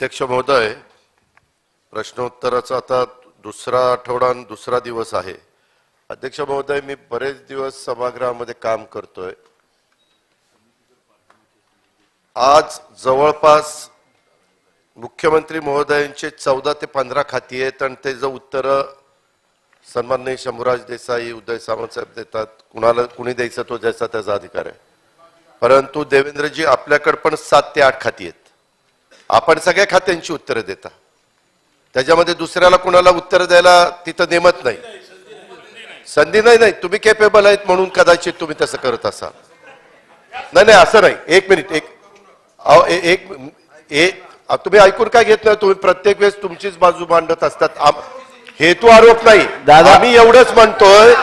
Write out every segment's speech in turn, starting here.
अध्यक्ष महोदय, प्रश्नोत्तराचा आता दुसरा आठवडा आणि दुसरा दिवस आहे. अध्यक्ष महोदय, मी बरेच दिवस सभागृहामध्ये काम करतोय. आज जवळपास मुख्यमंत्री महोदयांचे 14 ते 15 खाती आहेत आणि त्याचं उत्तर सन्माननीय शंभूराज देसाई, उदय सामंत साहेब देतात. कुणी द्यायचं तो ज्याचा त्याचा अधिकार आहे. परंतु देवेंद्रजी, आपल्याकडे पण 7 ते 8 खाती आहेत. आपण सगळ्या खात्यांची उत्तरं देता, त्याच्यामध्ये दुसऱ्याला कुणाला उत्तर द्यायला तिथं नेमत नाही, संधी नाही. तुम्ही केपेबल आहेत म्हणून कदाचित तुम्ही तसं करत असाल. नाही, असं नाही. एक मिनिट, तुम्ही ऐकून काय घेत नाही? तुम्ही प्रत्येक वेळेस तुमचीच बाजू मांडत असतात. हेतू आरोप नाही दादा, आम्ही एवढंच म्हणतोय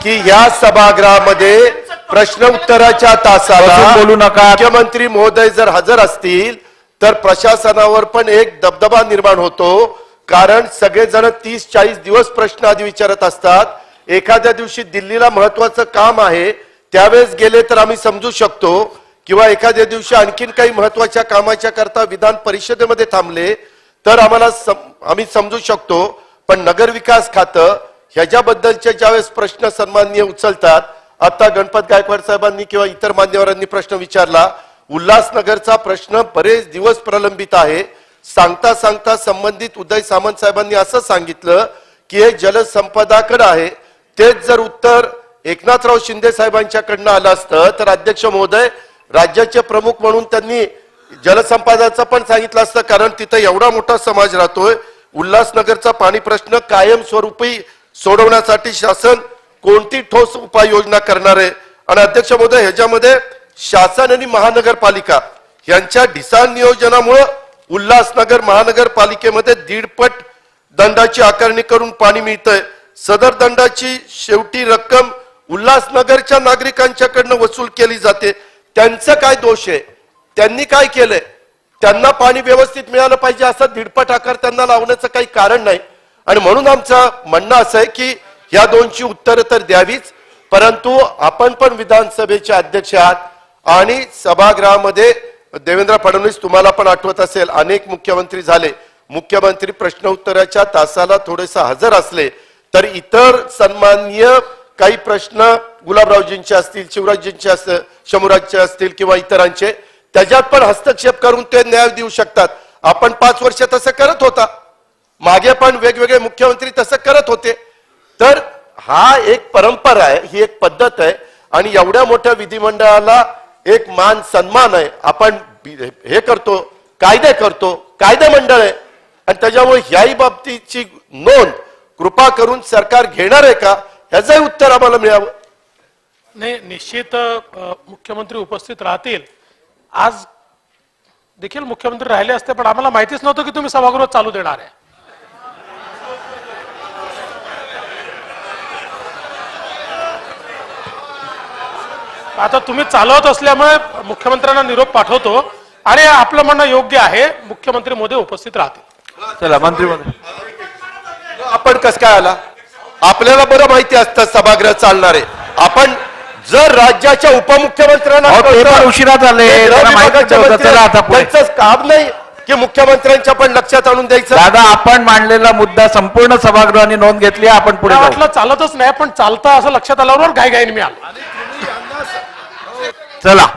की या सभागृहामध्ये प्रश्न उत्तराच्या तासाला बोलू नका. मुख्यमंत्री महोदय जर हजर असतील तर प्रशासनावर पण एक दबदबा निर्माण होतो. कारण सगळेजण 30-40 दिवस प्रश्न आधी विचारत असतात. एखाद्या दिवशी दिल्लीला महत्वाचं काम आहे त्यावेळेस गेले तर आम्ही समजू शकतो, किंवा एखाद्या दिवशी आणखीन काही महत्वाच्या कामाच्या करता विधान परिषदेमध्ये थांबले तर आम्ही समजू शकतो. पण नगर विकास खातं ह्याच्याबद्दलचे ज्यावेळेस प्रश्न सन्माननीय उचलतात, आता गणपत गायकवाड साहेबांनी किंवा इतर मान्यवरांनी प्रश्न विचारला, उल्हासनगरचा प्रश्न बरेच दिवस प्रलंबित आहे. सांगता संबंधित उदय सामंत साहेबांनी असं सांगितलं की हे जलसंपदाकडे आहे. तेच जर उत्तर एकनाथराव शिंदे साहेबांच्याकडनं आलं असतं तर अध्यक्ष महोदय, राज्याचे प्रमुख म्हणून त्यांनी जलसंपदाचं पण सांगितलं असतं. कारण तिथं एवढा मोठा समाज राहतोय. उल्हासनगरचा पाणी प्रश्न कायमस्वरूपी सोडवण्यासाठी शासन कोणती ठोस उपाययोजना करणार आहे? आणि अध्यक्ष महोदय, ह्याच्यामध्ये शासन आणि महानगरपालिका यांच्या ढिसाळ नियोजनामुळे उल्हासनगर महानगरपालिकेमध्ये 1.5 पट दंडाची आकारणी करून पाणी मिळतंय. सदर दंडाची शेवटी रक्कम उल्हासनगरच्या नागरिकांच्याकडनं वसूल केली जाते. त्यांचं काय दोष आहे? त्यांनी काय केलंय? त्यांना पाणी व्यवस्थित मिळालं पाहिजे असं 1.5 पट आकार त्यांना लावण्याचं काही कारण नाही. आणि म्हणून आमचं म्हणणं असं आहे की या दोनची उत्तरं तर द्यावीच, परंतु आपण पण विधानसभेचे अध्यक्ष आहात आणि सभागृहामध्ये देवेंद्र फडणवीस, तुम्हाला पण आठवत असेल, अनेक मुख्यमंत्री झाले. मुख्यमंत्री प्रश्न उत्तराच्या तासाला थोडेसे हजर असले तर इतर सन्माननीय काही प्रश्न गुलाबरावजींचे असतील, शिवराजजींचे असतील, शंभूराजचे असतील किंवा इतरांचे, त्याच्यात पण हस्तक्षेप करून ते न्याय देऊ शकतात. आपण 5 वर्ष तसं करत होता, मागे पण वेगवेगळे मुख्यमंत्री तसं करत होते. तर हा एक परंपरा आहे, ही एक पद्धत आहे आणि एवढ्या मोठ्या विधिमंडळाला एक मान सन्मान आहे. आपण हे करतो, कायदे करतो, कायदे मंडळ आहे आणि त्याच्यामुळे ह्याही बाबतीची नोंद कृपा करून सरकार घेणार आहे का, ह्याचंही उत्तर आम्हाला मिळावं. नाही, निश्चित मुख्यमंत्री उपस्थित राहतील. आज देखील मुख्यमंत्री राहिले असते, पण आम्हाला माहितीच नव्हतं की तुम्ही सभागृह चालू देणार आहे. आता तुम्ही चालवत असल्यामुळे मुख्यमंत्र्यांना निरोप पाठवतो आणि आपलं म्हणणं योग्य आहे, मुख्यमंत्री मोदी उपस्थित राहतील. चला मंत्री महोदय, आपण कसं काय आला? आपल्याला बरं माहिती असतं सभागृह चालणार आहे. आपण जर राज्याच्या उपमुख्यमंत्र्यांना उशिरा झाले, त्यांचं काम नाही की मुख्यमंत्र्यांच्या पण लक्षात आणून द्यायचं. दादा, आपण मांडलेला मुद्दा संपूर्ण सभागृहाने नोंद घेतली. आपण पुढे वाटलं चालतच नाही, पण चालतं असं लक्षात आल्यावर घाईघाईने मी आलो. चला.